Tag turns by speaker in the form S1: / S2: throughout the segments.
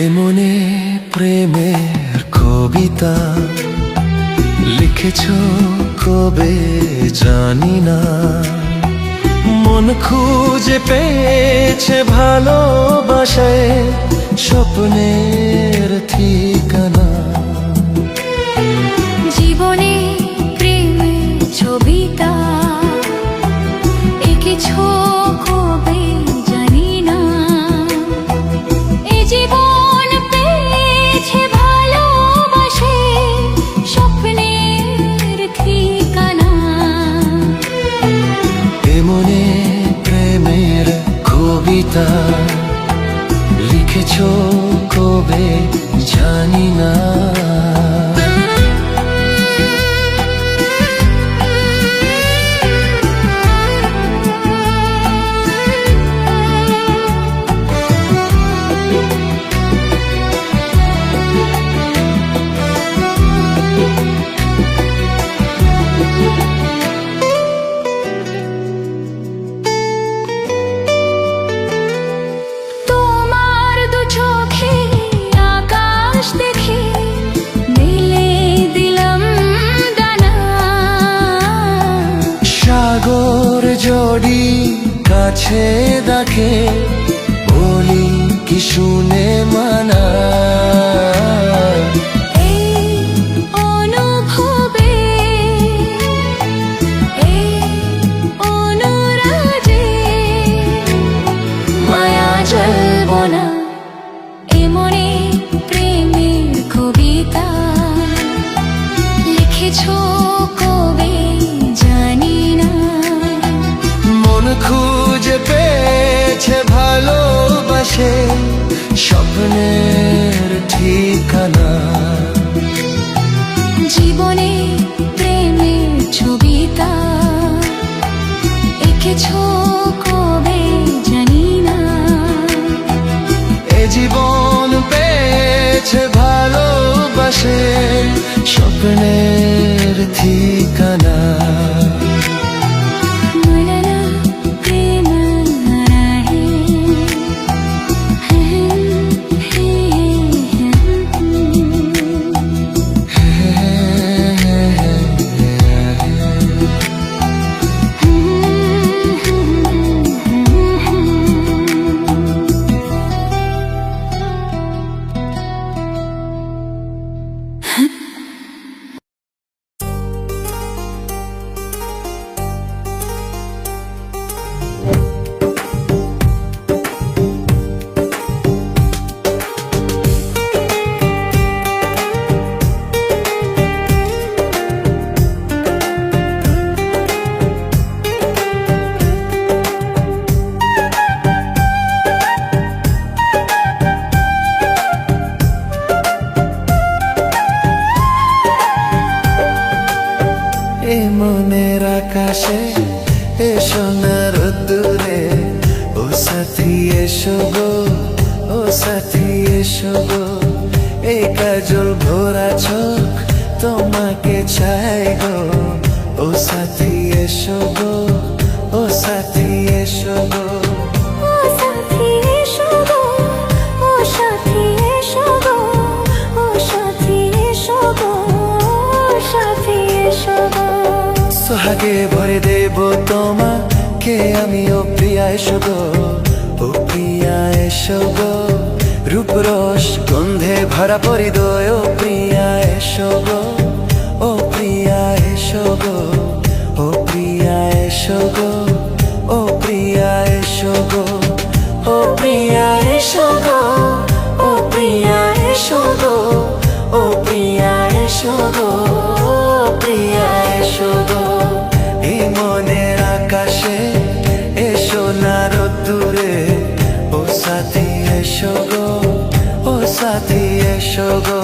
S1: এমনে প্রেমের কবিতা লিখেছ কবে জানি না, মন খুঁজে পেয়েছে ভালোবাসায় স্বপ্নের ঠিকানা।
S2: জীবনে প্রেমের ছবিটা এঁকেছ কবে জানি না, এ জীবন পেয়েছে ভালোবাসে স্বপ্নের ঠিকানা।
S1: এমনে প্রেমের কবিতা লিখেছ কবে জানি না। জড়ি কাছে দেখে বলি কি শুনে মানা,
S2: এই অনুভবে এই অনুরাগে মায়া জ্বলব না। এমনে প্রেমের কবিতা লিখেছ কবে জানি না,
S1: মন খুঁজে পেয়েছে ভালোবাসে স্বপ্নের ঠিকানা।
S2: জীবনে প্রেমের ছবিটা এঁকেছ কবে জানি না,
S1: এ জীবন পেয়েছে ভালোবাসে স্বপ্নের ঠিকানা। এ মনের আকাশে এ সোনার দূরে, ও সাথী এসো গো, ও সাথী এসো গো, এই কাজল ভরা চোখ তোমাকে চাই গো, ও সাথী এসো গো, ও সাথী এসো গো। সোহাগে ভরে দেব তোমাকে আমি, ও প্রিয়া এসো গো, ও প্রিয়া এসো গো, রূপরস গন্ধে ভরা পরিদয়, ও প্রিয়া এসো গো, ও প্রিয়া এসো গো, ও প্রিয়া এসো গো, ও প্রিয়া এসো গো, ও প্রিয়া এসো গো, ও প্রিয়া এসো গো, ও প্রিয়া এসো গো, ও প্রিয়া এসো গো। এই মনের আকাশে এসো না রোদ্দুরে, ও সাথী এসো গো, ও সাথী এসো গো।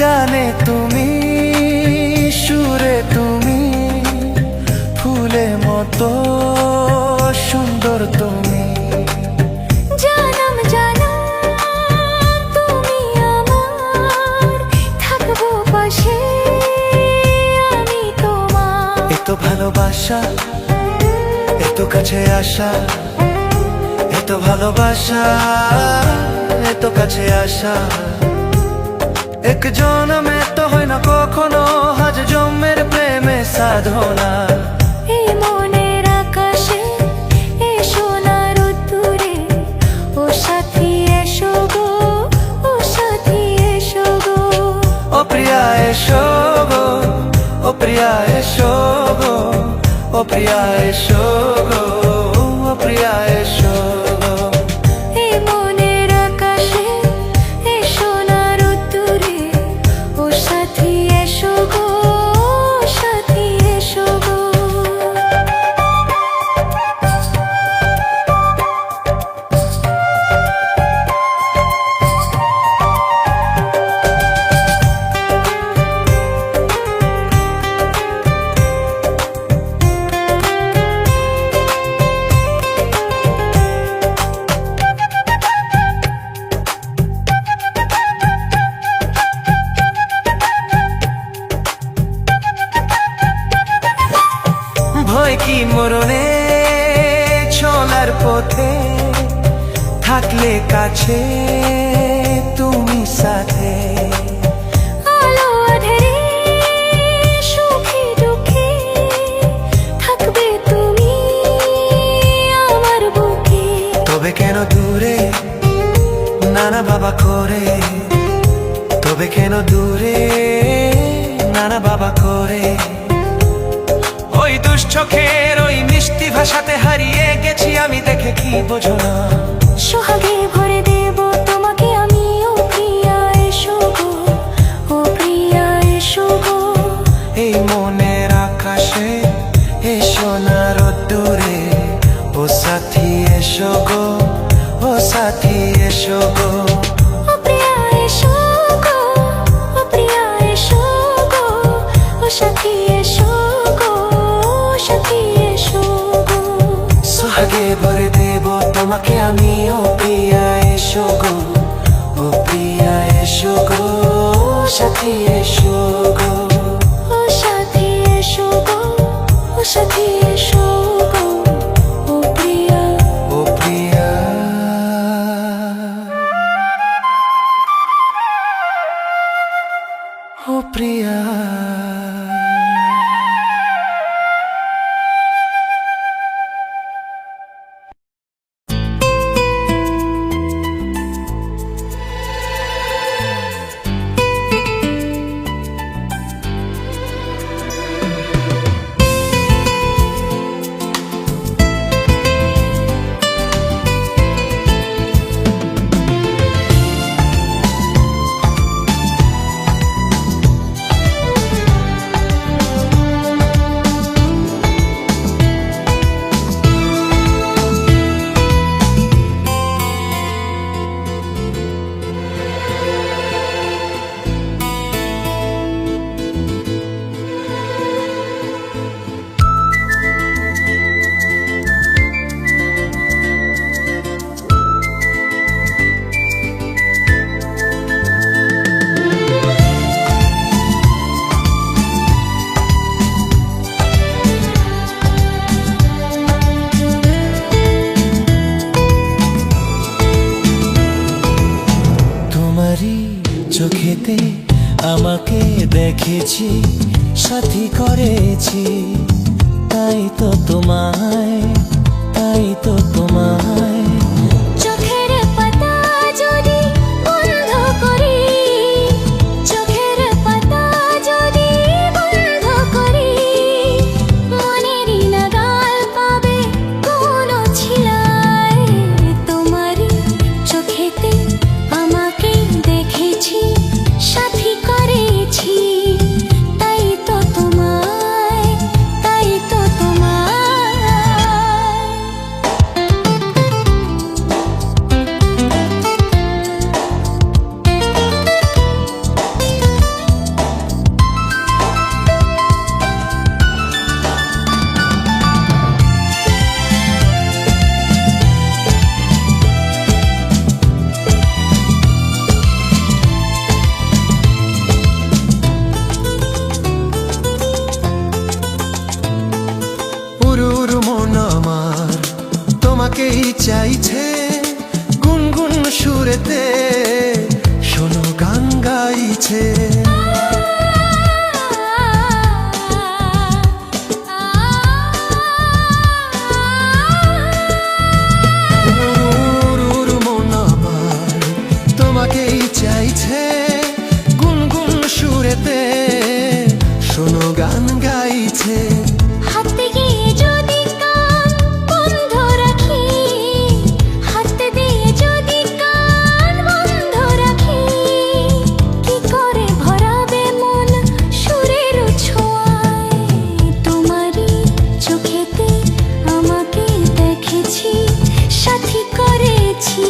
S1: গানে তুমি ভালোবাসা, এত কাছে আসা, এত ভালোবাসা, এত কাছে আসা। এক জনমে তো হয় না কখনো, আজ জন্মের প্রেমে সাধনা।
S2: এই মনের আকাশে এ সোনার উত্তরে, ও সাথী এসো গো, ও সাথী এসো গো।
S1: ও প্রিয়া এসো গো, ও প্রিয়া এসো গো, ও প্রিয়া এসো গো, ও প্রিয়া এসো গো।
S2: এই মনের আকাশে এ সোনার উত্তরে, ও সাথী এসো গো, ও সাথী এসো গো।
S1: ভয় কি মরণে চলার পথে, থাকলে কাছে তুমি সাথে।
S2: আলো আঁধারে সুখে দুঃখে থাকবে তুমি আমার বুকে।
S1: তবে কেন দূরে নানা বাবা করে, তবে কেন দূরে নানা বাবা করে। ওই দুশ্চোখের ওই মিষ্টি ভাষাতে হারিয়ে গেছি আমি, দেখে কি বোঝো না।
S2: সোহাগে ভরে দেব তোমাকে আমি, ও প্রিয়া এসো গো, ও প্রিয়া এসো গো।
S1: এই মনের আকাশে এই সোনার রোদ্দুরে, ও সাথী এসো গো, ও সাথী এসো গো।
S2: ও প্রিয়া এসো গো, ও প্রিয়া এসো গো, ও সাথী এসো গো, ও সাথী এসো গো।
S1: সোহাগে ভরে দেব তোমাকে আমি, ও প্রিয়া এসো গো, ও প্রিয়া এসো গো, ও সাথী এসো গো।
S2: ও সাথী এসো গো, ও সাথী এসো গো, ও প্রিয়া।
S1: ও প্রিয়া, ও প্রিয়া। চোখেতে আমাকে দেখেছি, সাথী করেছি, তাই তো তোমায়, তাই তো তোমায়।
S2: চোখের পাতা যদি বন্ধ করি, চোখের পাতা যদি বন্ধ করি, মনেরই নাগাল পাবে কোন ছিলায়। তোমারই চোখেতে আমাকে দেখেছি, সাথী করেছি, তাই তো তোমায়, তাই তো তোমায়।
S1: চাইছে গুনগুন সুরেতে, শোনো গান গাইছে। মন আমার তোমাকেই চাইছে গুনগুন সুরেতে, শোনো গান গাইছে।
S2: হাতে গিয়ে যদি কান বন্ধ রাখি, হাতে দিয়ে যদি কান বন্ধ রাখি, কি করে ভরাবে মন সুরের ছোঁয়ায়? তোমারই চোখেতে আমাকে দেখেছি, সাথী করেছি,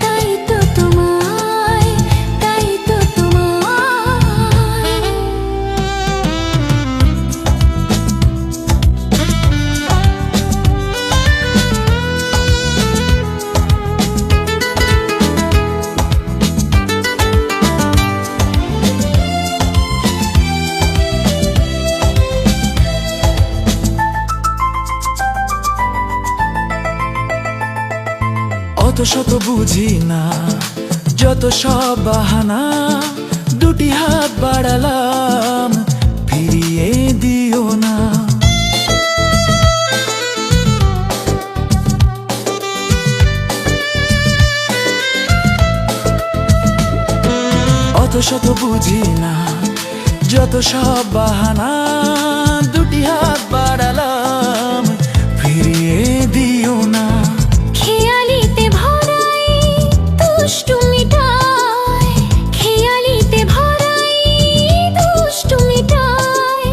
S2: তাই তো তোমায়, তাই তো তোমায়।
S1: অত শত বুঝি না, যত সব বাহানা, দুটি হাত বাড়ালাম, ফিরিয়ে দিও না। অত শত বুঝি না, যত সব বাহানা, দুটি হাত বাড়ালাম, ফিরিয়ে দিও না।
S2: খেয়ালিতে ভরাই দুষ্টু মিঠাই, খেয়ালিতে ভরাই দুষ্টু মিঠাই,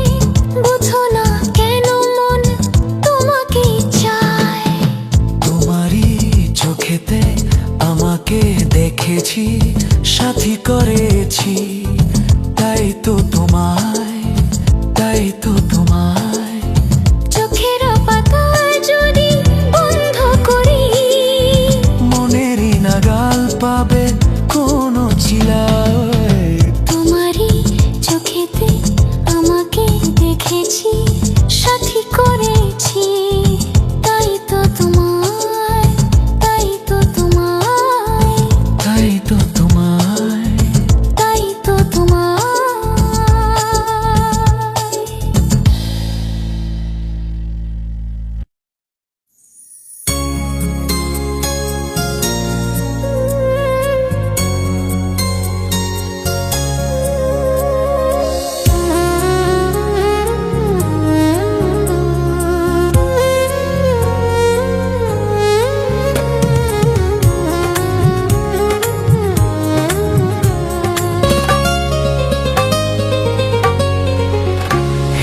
S2: বুঝো না কেন মন তোমাকে চায়?
S1: তোমারই চোখেতে আমাকে দেখেছি, সাথী করেছি, তাই তো তোমায়, তাই তো তোমায়।
S2: চোখের পাতায় যদি বন্ধ করি,
S1: মনেরই নাগাল পাবে কোনো চিলায়।
S2: তোমারই চোখেতে আমাকে দেখেছি, সাথী করেছি, তাই তো তোমায়, তাই তো তোমায়,
S1: তাই তো তোমায়।
S2: তাই তো তোমায়।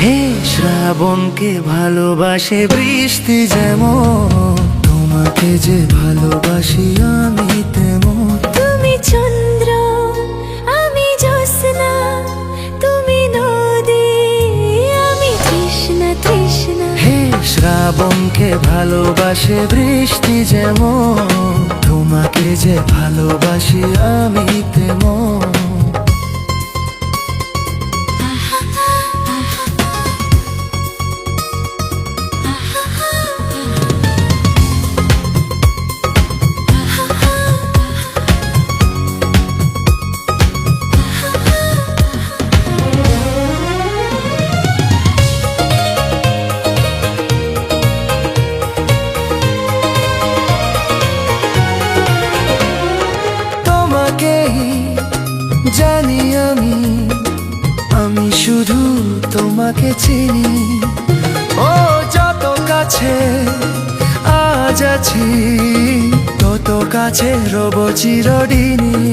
S1: হে শ্রাবণকে ভালোবাসে বৃষ্টি যেমন, তোমাকে যে ভালোবাসি আমি তেমন।
S2: তুমি চন্দ্র, আমি জ্যোৎস্না, তুমি নদী, আমি তৃষ্ণা তৃষ্ণা।
S1: হে শ্রাবণকে ভালোবাসে বৃষ্টি যেমন, তোমাকে যে ভালোবাসি আমি তেমন। জানি আমি, আমি শুধু তোমাকে চিনি। ও যত কাছে আজ আছি, তত কাছে রব চিরদিনই।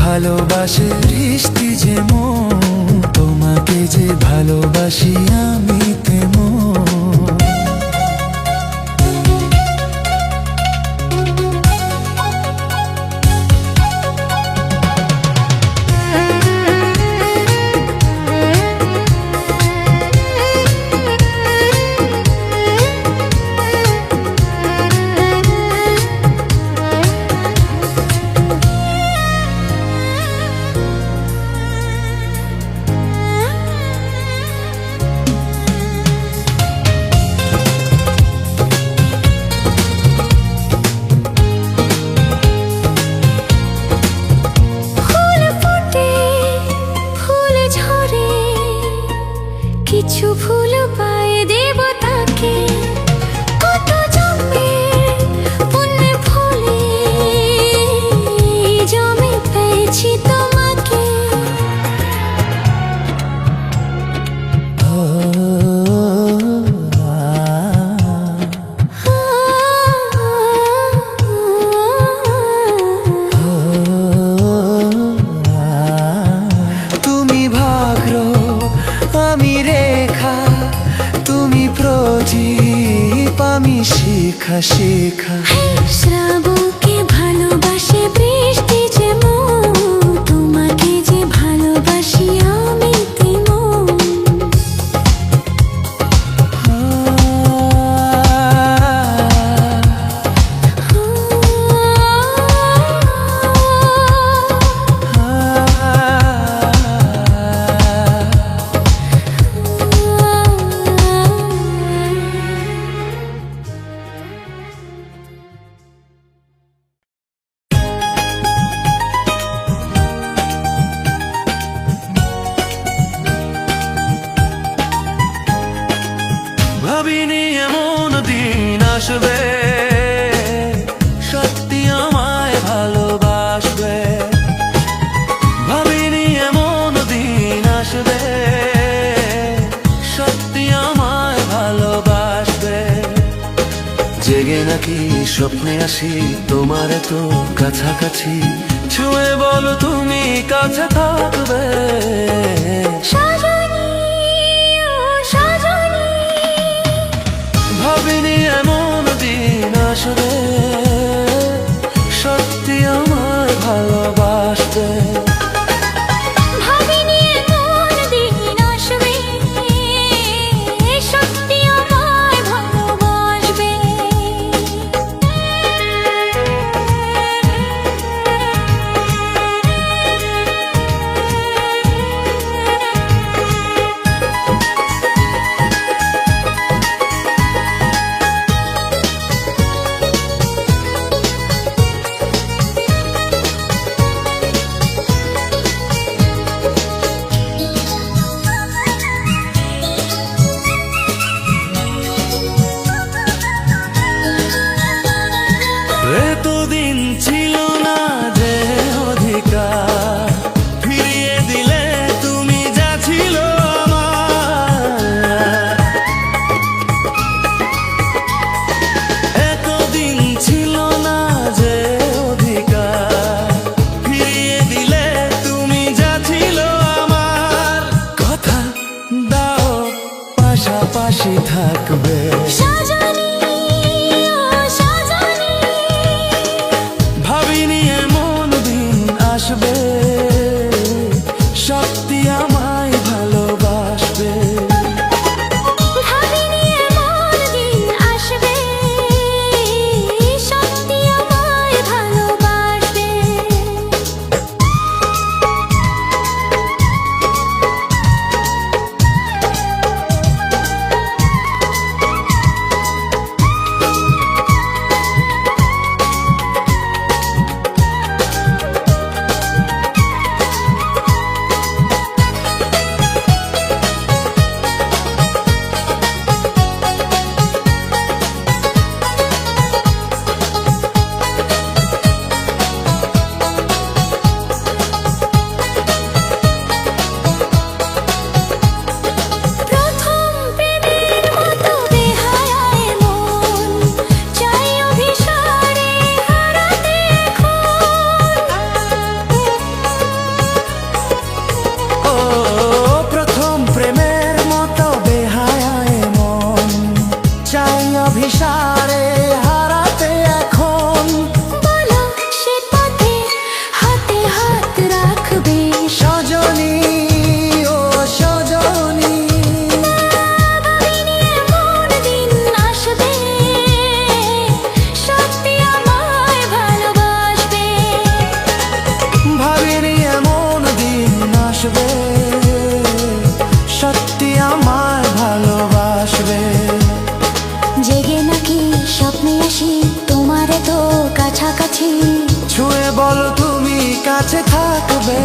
S1: ভালোবাসে বৃষ্টি যেমন, তোমাকে যে ভালোবাসি আমি তেমন।
S2: কিছু ফুল পায়ে দেব তাকে, কত জন্মের পুণ্যে ফলে জমি পেয়েছি তোমাকে।
S1: তুমি ভাগ্র আমি রেখা, তুমি প্রদীপ আমি শিখা শিখা।
S2: শ্রাবণকে ভালোবাসে বৃষ্টি যেমন, তোমাকে যে ভালোবাসি আমি তেমন।
S1: ভাবিনি এমন দিন আসবে, সত্যি আমায় ভালোবাসবে। ভাবিনি এমন দিন আসবে, সত্যি আমায় ভালোবাসবে। জেগে নাকি স্বপ্নে আসি তোমার তো কাছাকাছি, ছুঁয়ে বলো তুমি কাছে থাকবে।
S2: সজনী ও সজনী,
S1: ভাবিনি এমন দিন আসবে, সত্যি আমায় ভালোবাসবে।
S2: ভাবিনি এমন দিন আসবে, সত্যি আমায় ভালোবাসবে।
S1: এতদিন ছিল না যে অধিকার, ফিরিয়ে দিলে তুমি যা ছিল আমার। এতদিন ছিল না যে অধিকার, ফিরিয়ে দিলে তুমি যা ছিল আমার। কথা দাও পাশাপাশি থাকবে।
S2: সজনী ও সজনী,
S1: ভাবিনি এমন দিন আসবে, সত্যি আমায় ভালোবাসবে।
S2: ভাবিনি এমন দিন আসবে, সত্যি আমায় ভালোবাসবে। প্রথম প্রেমের মতো বেহায়ায় মন, চাই অভিসারে হারাতে
S1: ও প্রথম প্রেমের মতো বেহায়ায় মন, চাই অভিসারে হারাতে এখন।
S2: বলো সে পথে হাতে হাত রাখবে।
S1: সজনী ও সজনী,
S2: ভাবিনি এমন দিন আসবে, সত্যি আমায় ভালোবাসবে।
S1: ভাবিনি এমন দিন আসবে, সত্যি আমায় ভালোবাসবে।
S2: জেগে নাকি স্বপ্নে আসি তোমার তো কাছাকাছি,
S1: ছুঁয়ে বলো তুমি কাছে থাকবে।